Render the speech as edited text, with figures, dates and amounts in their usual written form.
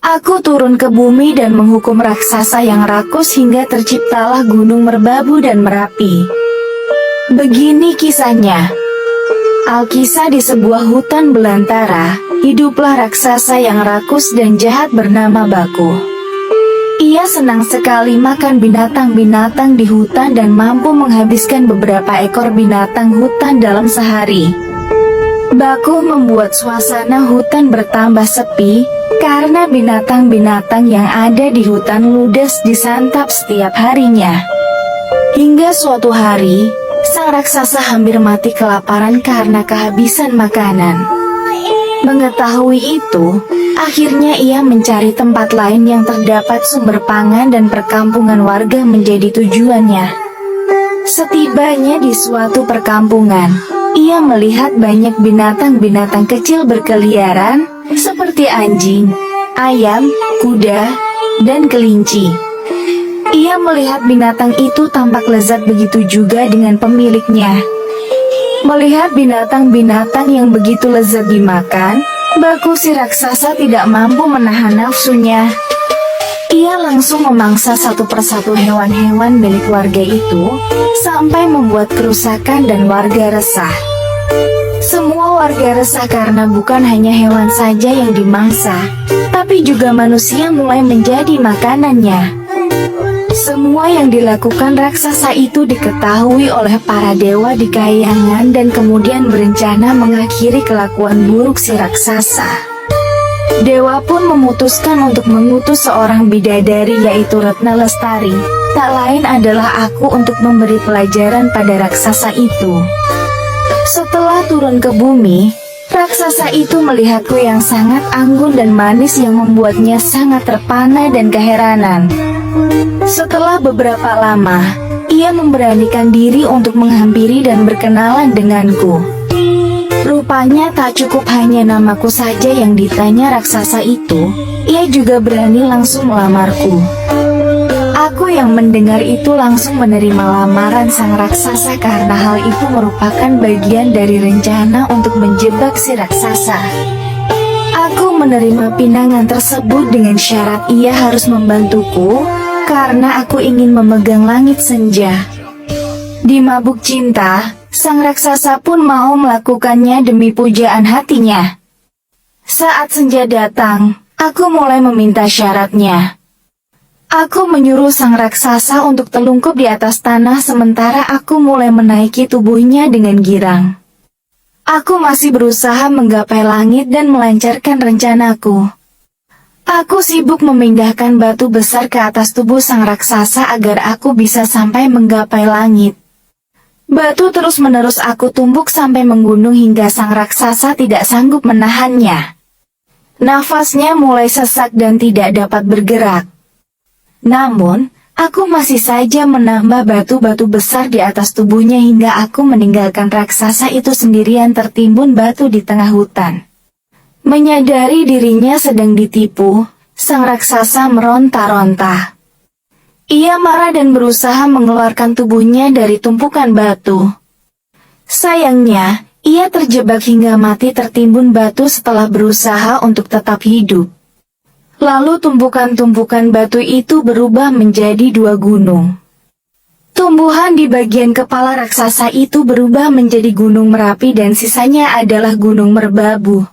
Aku turun ke bumi dan menghukum raksasa yang rakus hingga terciptalah Gunung Merbabu dan Merapi. Begini kisahnya. Alkisah di sebuah hutan belantara, hiduplah raksasa yang rakus dan jahat bernama Baku. Ia senang sekali makan binatang-binatang di hutan dan mampu menghabiskan beberapa ekor binatang hutan dalam sehari. Baku membuat suasana hutan bertambah sepi, karena binatang-binatang yang ada di hutan ludes disantap setiap harinya. Hingga suatu hari, sang raksasa hampir mati kelaparan karena kehabisan makanan. Mengetahui itu, akhirnya ia mencari tempat lain yang terdapat sumber pangan dan perkampungan warga menjadi tujuannya. Setibanya di suatu perkampungan, ia melihat banyak binatang-binatang kecil berkeliaran, seperti anjing, ayam, kuda, dan kelinci. Ia melihat binatang itu tampak lezat, begitu juga dengan pemiliknya. Melihat binatang-binatang yang begitu lezat dimakan, Baku si raksasa tidak mampu menahan nafsunya. Ia langsung memangsa satu persatu hewan-hewan milik warga itu, sampai membuat kerusakan dan warga resah. Semua warga resah karena bukan hanya hewan saja yang dimangsa, tapi juga manusia mulai menjadi makanannya. Semua yang dilakukan raksasa itu diketahui oleh para dewa di kahyangan dan kemudian berencana mengakhiri kelakuan buruk si raksasa. Dewa pun memutuskan untuk mengutus seorang bidadari yaitu Retna Lestari, tak lain adalah aku, untuk memberi pelajaran pada raksasa itu. Setelah turun ke bumi, raksasa itu melihatku yang sangat anggun dan manis yang membuatnya sangat terpana dan keheranan. Setelah beberapa lama, ia memberanikan diri untuk menghampiri dan berkenalan denganku. Rupanya tak cukup hanya namaku saja yang ditanya raksasa itu, ia juga berani langsung melamarku. Aku yang mendengar itu langsung menerima lamaran sang raksasa karena hal itu merupakan bagian dari rencana untuk menjebak si raksasa. Aku menerima pinangan tersebut dengan syarat ia harus membantuku, karena aku ingin memegang langit senja. Di mabuk cinta, sang raksasa pun mau melakukannya demi pujaan hatinya. Saat senja datang, aku mulai meminta syaratnya. Aku menyuruh sang raksasa untuk telungkup di atas tanah sementara aku mulai menaiki tubuhnya dengan girang. Aku masih berusaha menggapai langit dan melancarkan rencanaku. Aku sibuk memindahkan batu besar ke atas tubuh sang raksasa agar aku bisa sampai menggapai langit. Batu terus-menerus aku tumbuk sampai menggunung hingga sang raksasa tidak sanggup menahannya. Nafasnya mulai sesak dan tidak dapat bergerak. Namun, aku masih saja menambah batu-batu besar di atas tubuhnya hingga aku meninggalkan raksasa itu sendirian tertimbun batu di tengah hutan. Menyadari dirinya sedang ditipu, sang raksasa meronta-ronta. Ia marah dan berusaha mengeluarkan tubuhnya dari tumpukan batu. Sayangnya, ia terjebak hingga mati tertimbun batu setelah berusaha untuk tetap hidup. Lalu tumpukan-tumpukan batu itu berubah menjadi dua gunung. Tumbuhan di bagian kepala raksasa itu berubah menjadi Gunung Merapi dan sisanya adalah Gunung Merbabu.